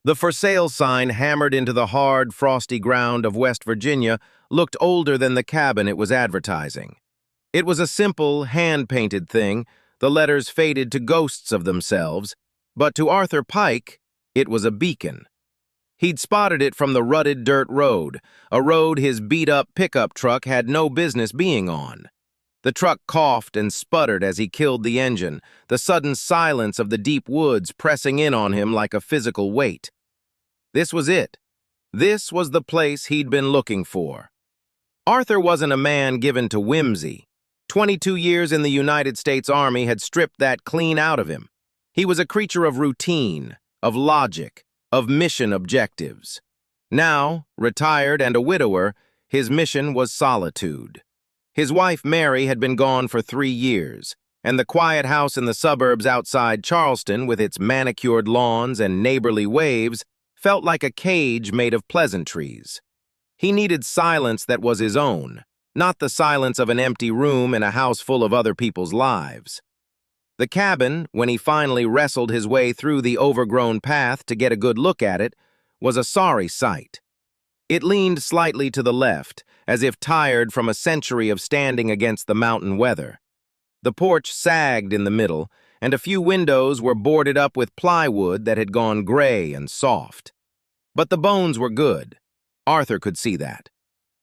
The for sale sign hammered into the hard, frosty ground of West Virginia looked older than the cabin it was advertising. It was a simple, hand-painted thing, the letters faded to ghosts of themselves, but to Arthur Pike, it was a beacon. He'd spotted it from the rutted dirt road, a road his beat-up pickup truck had no business being on. The truck coughed and sputtered as he killed the engine, the sudden silence of the deep woods pressing in on him like a physical weight. This was it. This was the place he'd been looking for. Arthur wasn't a man given to whimsy. 22 years in the United States Army had stripped that clean out of him. He was a creature of routine, of logic, of mission objectives. Now, retired and a widower, his mission was solitude. His wife Mary had been gone for 3 years, and the quiet house in the suburbs outside Charleston with its manicured lawns and neighborly waves felt like a cage made of pleasantries. He needed silence that was his own, not the silence of an empty room in a house full of other people's lives. The cabin, when he finally wrestled his way through the overgrown path to get a good look at it, was a sorry sight. It leaned slightly to the left, as if tired from a century of standing against the mountain weather. The porch sagged in the middle, and a few windows were boarded up with plywood that had gone gray and soft. But the bones were good. Arthur could see that.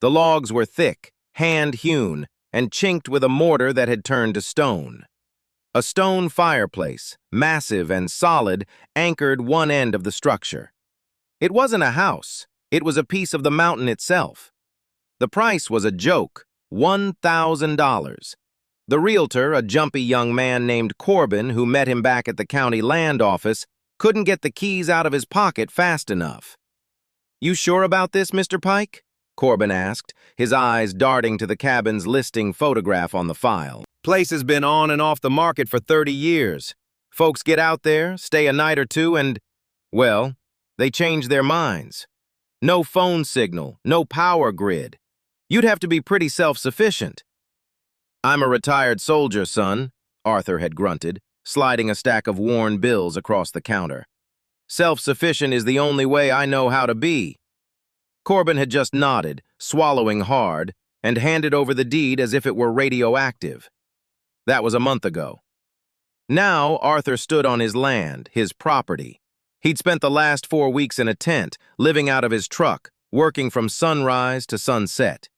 The logs were thick, hand-hewn, and chinked with a mortar that had turned to stone. A stone fireplace, massive and solid, anchored one end of the structure. It wasn't a house. It was a piece of the mountain itself. The price was a joke, $1,000. The realtor, a jumpy young man named Corbin who met him back at the county land office, couldn't get the keys out of his pocket fast enough. "You sure about this, Mr. Pike?" Corbin asked, his eyes darting to the cabin's listing photograph on the file. "Place has been on and off the market for 30 years. Folks get out there, stay a night or two, and, well, they change their minds. No phone signal, no power grid. You'd have to be pretty self-sufficient." "I'm a retired soldier, son," Arthur had grunted, sliding a stack of worn bills across the counter. "Self-sufficient is the only way I know how to be." Corbin had just nodded, swallowing hard, and handed over the deed as if it were radioactive. That was a month ago. Now Arthur stood on his land, his property. He'd spent the last 4 weeks in a tent, living out of his truck, working from sunrise to sunset.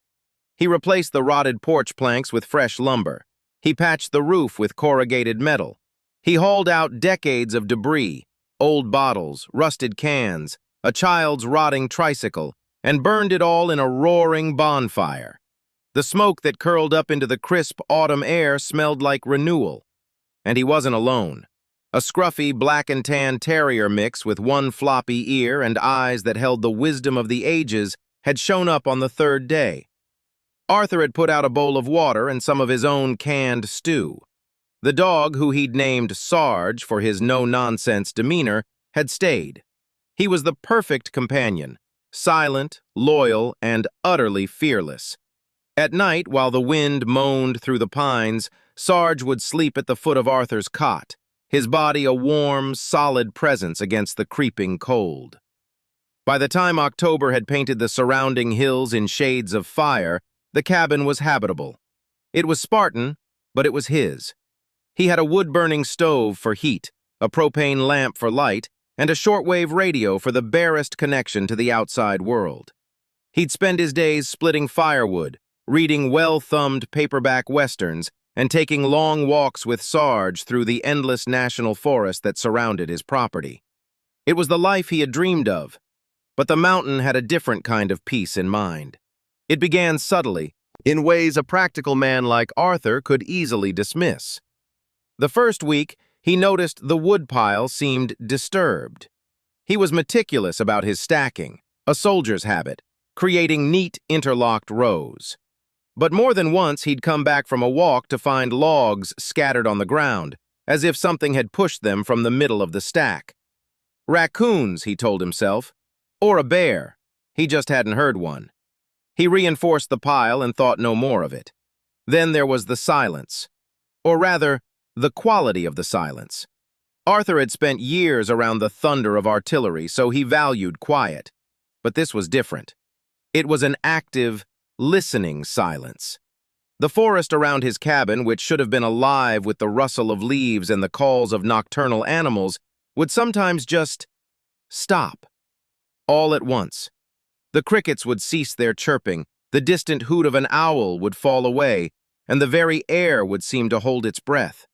He replaced the rotted porch planks with fresh lumber. He patched the roof with corrugated metal. He hauled out decades of debris, old bottles, rusted cans, a child's rotting tricycle, and burned it all in a roaring bonfire. The smoke that curled up into the crisp autumn air smelled like renewal. And he wasn't alone. A scruffy black and tan terrier mix with one floppy ear and eyes that held the wisdom of the ages had shown up on the 3rd day. Arthur had put out a bowl of water and some of his own canned stew. The dog, who he'd named Sarge for his no-nonsense demeanor, had stayed. He was the perfect companion, silent, loyal, and utterly fearless. At night, while the wind moaned through the pines, Sarge would sleep at the foot of Arthur's cot, his body a warm, solid presence against the creeping cold. By the time October had painted the surrounding hills in shades of fire, the cabin was habitable. It was Spartan, but it was his. He had a wood-burning stove for heat, a propane lamp for light, and a shortwave radio for the barest connection to the outside world. He'd spend his days splitting firewood, reading well-thumbed paperback westerns, and taking long walks with Sarge through the endless national forest that surrounded his property. It was the life he had dreamed of, but the mountain had a different kind of peace in mind. It began subtly, in ways a practical man like Arthur could easily dismiss. The first week, he noticed the woodpile seemed disturbed. He was meticulous about his stacking, a soldier's habit, creating neat, interlocked rows. But more than once he'd come back from a walk to find logs scattered on the ground, as if something had pushed them from the middle of the stack. Raccoons, he told himself, or a bear. He just hadn't heard one. He reinforced the pile and thought no more of it. Then there was the silence, or rather, the quality of the silence. Arthur had spent years around the thunder of artillery, so he valued quiet. But this was different. It was an active, listening silence. The forest around his cabin, which should have been alive with the rustle of leaves and the calls of nocturnal animals, would sometimes just stop. All at once. The crickets would cease their chirping, the distant hoot of an owl would fall away, and the very air would seem to hold its breath.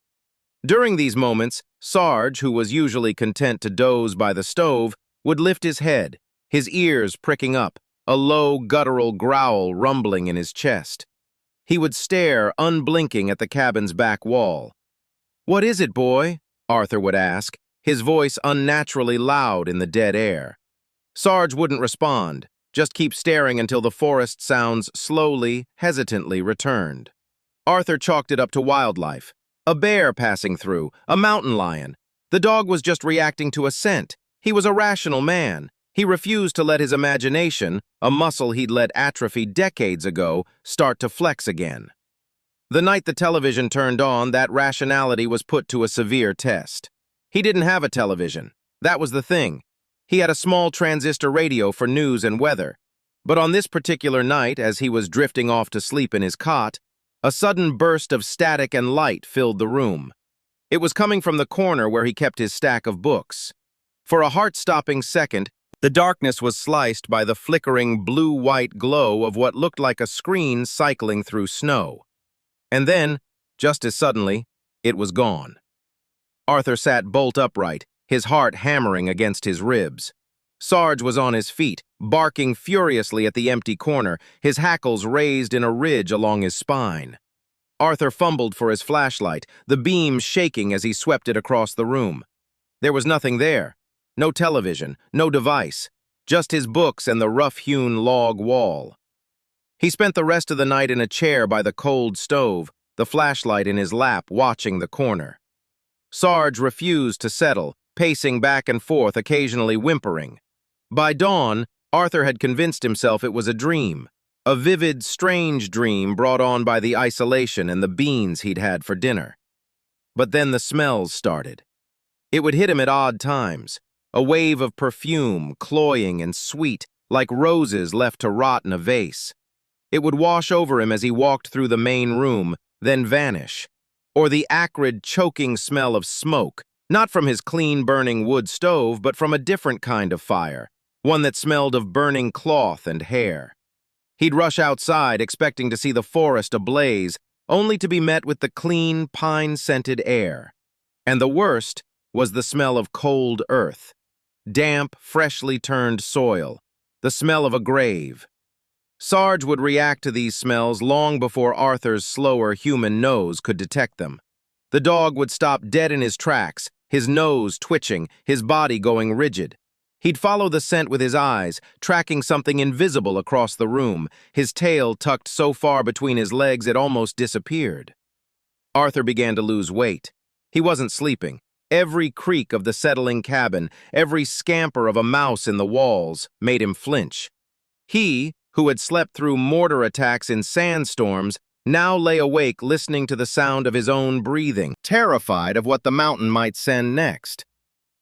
During these moments, Sarge, who was usually content to doze by the stove, would lift his head, his ears pricking up, a low, guttural growl rumbling in his chest. He would stare, unblinking, at the cabin's back wall. "What is it, boy?" Arthur would ask, his voice unnaturally loud in the dead air. Sarge wouldn't respond, just keep staring until the forest sounds slowly, hesitantly returned. Arthur chalked it up to wildlife. A bear passing through, a mountain lion. The dog was just reacting to a scent. He was a rational man. He refused to let his imagination, a muscle he'd let atrophy decades ago, start to flex again. The night the television turned on, that rationality was put to a severe test. He didn't have a television. That was the thing. He had a small transistor radio for news and weather. But on this particular night, as he was drifting off to sleep in his cot, a sudden burst of static and light filled the room. It was coming from the corner where he kept his stack of books. For a heart-stopping second, the darkness was sliced by the flickering blue-white glow of what looked like a screen cycling through snow. And then, just as suddenly, it was gone. Arthur sat bolt upright, his heart hammering against his ribs. Sarge was on his feet, barking furiously at the empty corner, his hackles raised in a ridge along his spine. Arthur fumbled for his flashlight, the beam shaking as he swept it across the room. There was nothing there. No television, no device, just his books and the rough-hewn log wall. He spent the rest of the night in a chair by the cold stove, the flashlight in his lap, watching the corner. Sarge refused to settle, pacing back and forth, occasionally whimpering. By dawn, Arthur had convinced himself it was a dream, a vivid, strange dream brought on by the isolation and the beans he'd had for dinner. But then the smells started. It would hit him at odd times, a wave of perfume, cloying and sweet, like roses left to rot in a vase. It would wash over him as he walked through the main room, then vanish. Or the acrid, choking smell of smoke, not from his clean-burning wood stove, but from a different kind of fire, one that smelled of burning cloth and hair. He'd rush outside, expecting to see the forest ablaze, only to be met with the clean, pine-scented air. And the worst was the smell of cold earth, damp, freshly turned soil, the smell of a grave. Sarge would react to these smells long before Arthur's slower human nose could detect them. The dog would stop dead in his tracks, his nose twitching, his body going rigid. He'd follow the scent with his eyes, tracking something invisible across the room, his tail tucked so far between his legs it almost disappeared. Arthur began to lose weight. He wasn't sleeping. Every creak of the settling cabin, every scamper of a mouse in the walls, made him flinch. He, who had slept through mortar attacks in sandstorms, now lay awake listening to the sound of his own breathing, terrified of what the mountain might send next.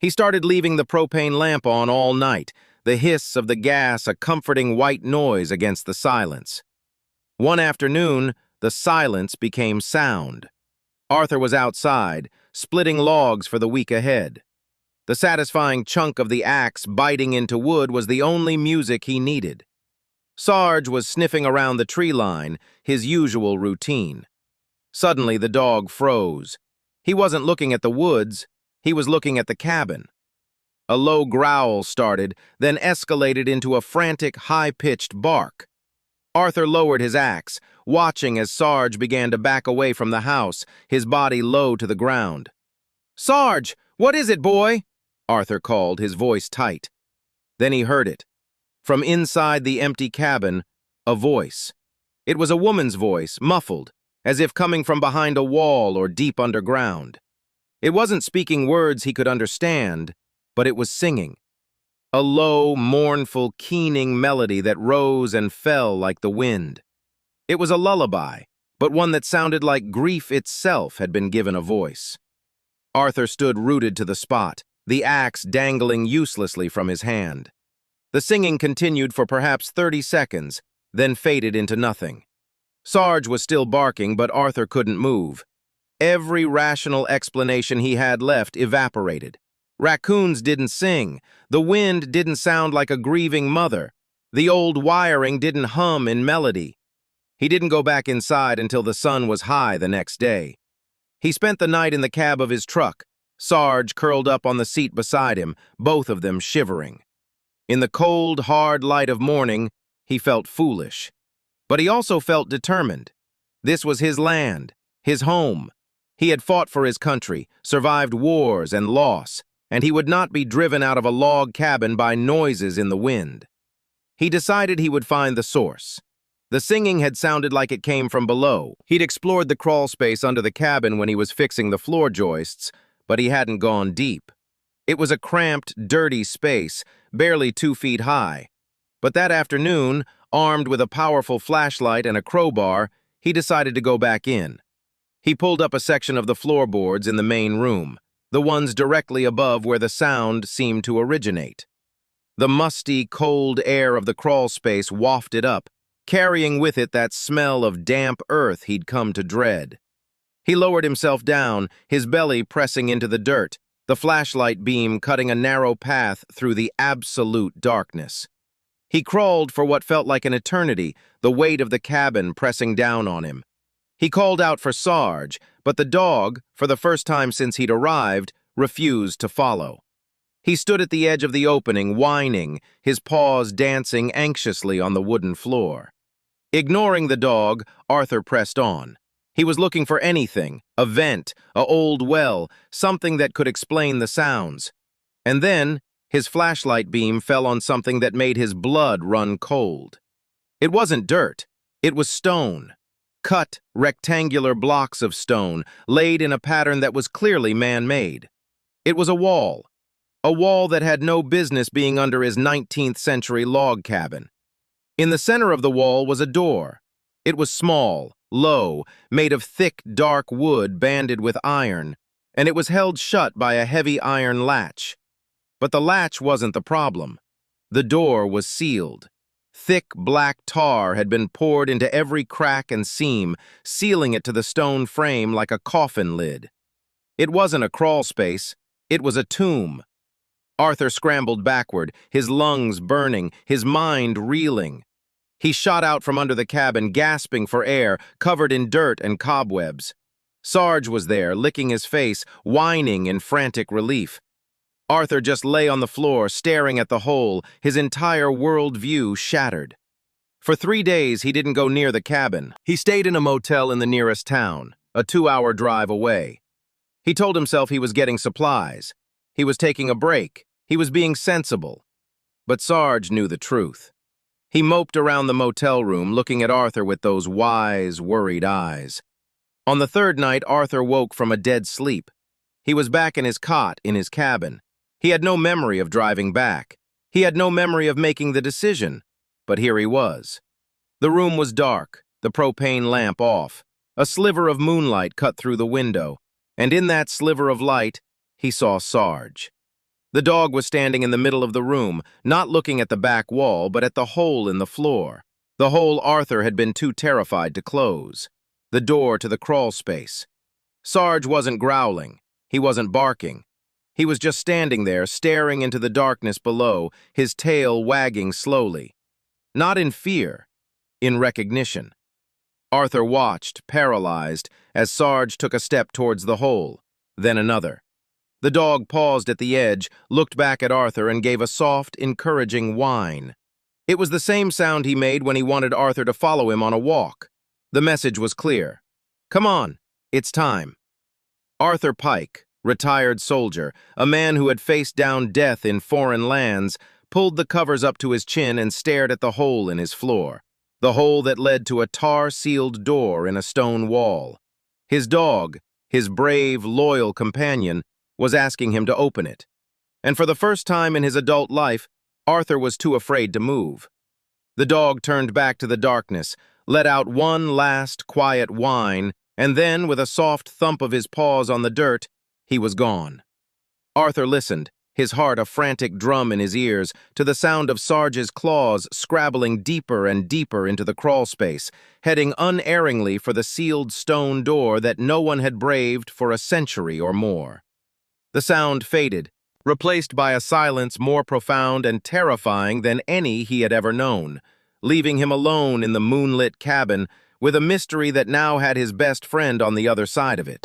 He started leaving the propane lamp on all night, the hiss of the gas a comforting white noise against the silence. One afternoon, the silence became sound. Arthur was outside, splitting logs for the week ahead. The satisfying chunk of the axe biting into wood was the only music he needed. Sarge was sniffing around the tree line, his usual routine. Suddenly, the dog froze. He wasn't looking at the woods, he was looking at the cabin. A low growl started, then escalated into a frantic, high-pitched bark. Arthur lowered his axe, watching as Sarge began to back away from the house, his body low to the ground. "Sarge, what is it, boy?" Arthur called, his voice tight. Then he heard it. From inside the empty cabin, a voice. It was a woman's voice, muffled, as if coming from behind a wall or deep underground. It wasn't speaking words he could understand, but it was singing. A low, mournful, keening melody that rose and fell like the wind. It was a lullaby, but one that sounded like grief itself had been given a voice. Arthur stood rooted to the spot, the axe dangling uselessly from his hand. The singing continued for perhaps 30 seconds, then faded into nothing. Sarge was still barking, but Arthur couldn't move. Every rational explanation he had left evaporated. Raccoons didn't sing. The wind didn't sound like a grieving mother. The old wiring didn't hum in melody. He didn't go back inside until the sun was high the next day. He spent the night in the cab of his truck, Sarge curled up on the seat beside him, both of them shivering. In the cold, hard light of morning, he felt foolish. But he also felt determined. This was his land, his home. He had fought for his country, survived wars and loss, and he would not be driven out of a log cabin by noises in the wind. He decided he would find the source. The singing had sounded like it came from below. He'd explored the crawl space under the cabin when he was fixing the floor joists, but he hadn't gone deep. It was a cramped, dirty space, barely 2 feet high. But that afternoon, armed with a powerful flashlight and a crowbar, he decided to go back in. He pulled up a section of the floorboards in the main room, the ones directly above where the sound seemed to originate. The musty, cold air of the crawl space wafted up, carrying with it that smell of damp earth he'd come to dread. He lowered himself down, his belly pressing into the dirt, the flashlight beam cutting a narrow path through the absolute darkness. He crawled for what felt like an eternity, the weight of the cabin pressing down on him. He called out for Sarge, but the dog, for the first time since he'd arrived, refused to follow. He stood at the edge of the opening, whining, his paws dancing anxiously on the wooden floor. Ignoring the dog, Arthur pressed on. He was looking for anything, a vent, an old well, something that could explain the sounds. And then, his flashlight beam fell on something that made his blood run cold. It wasn't dirt, it was stone. Cut, rectangular blocks of stone, laid in a pattern that was clearly man-made. It was a wall that had no business being under his 19th century log cabin. In the center of the wall was a door. It was small, low, made of thick, dark wood banded with iron, and it was held shut by a heavy iron latch. But the latch wasn't the problem. The door was sealed. Thick black tar had been poured into every crack and seam, sealing it to the stone frame like a coffin lid. It wasn't a crawl space, it was a tomb. Arthur scrambled backward, his lungs burning, his mind reeling. He shot out from under the cabin, gasping for air, covered in dirt and cobwebs. Sarge was there, licking his face, whining in frantic relief. Arthur just lay on the floor, staring at the hole, his entire world view shattered. For 3 days, he didn't go near the cabin. He stayed in a motel in the nearest town, a 2-hour drive away. He told himself he was getting supplies. He was taking a break. He was being sensible. But Sarge knew the truth. He moped around the motel room, looking at Arthur with those wise, worried eyes. On the 3rd night, Arthur woke from a dead sleep. He was back in his cot, in his cabin. He had no memory of driving back. He had no memory of making the decision. But here he was. The room was dark, the propane lamp off. A sliver of moonlight cut through the window, and in that sliver of light, he saw Sarge. The dog was standing in the middle of the room, not looking at the back wall, but at the hole in the floor. The hole Arthur had been too terrified to close. The door to the crawl space. Sarge wasn't growling. He wasn't barking. He was just standing there, staring into the darkness below, his tail wagging slowly. Not in fear, in recognition. Arthur watched, paralyzed, as Sarge took a step towards the hole, then another. The dog paused at the edge, looked back at Arthur, and gave a soft, encouraging whine. It was the same sound he made when he wanted Arthur to follow him on a walk. The message was clear. Come on, it's time. Arthur Pike, retired soldier, a man who had faced down death in foreign lands, pulled the covers up to his chin and stared at the hole in his floor, the hole that led to a tar-sealed door in a stone wall. His dog, his brave, loyal companion, was asking him to open it. And for the first time in his adult life, Arthur was too afraid to move. The dog turned back to the darkness, let out one last quiet whine, and then, with a soft thump of his paws on the dirt, He was gone. Arthur listened, his heart a frantic drum in his ears, to the sound of Sarge's claws scrabbling deeper and deeper into the crawl space, heading unerringly for the sealed stone door that no one had braved for a century or more. The sound faded, replaced by a silence more profound and terrifying than any he had ever known, leaving him alone in the moonlit cabin with a mystery that now had his best friend on the other side of it.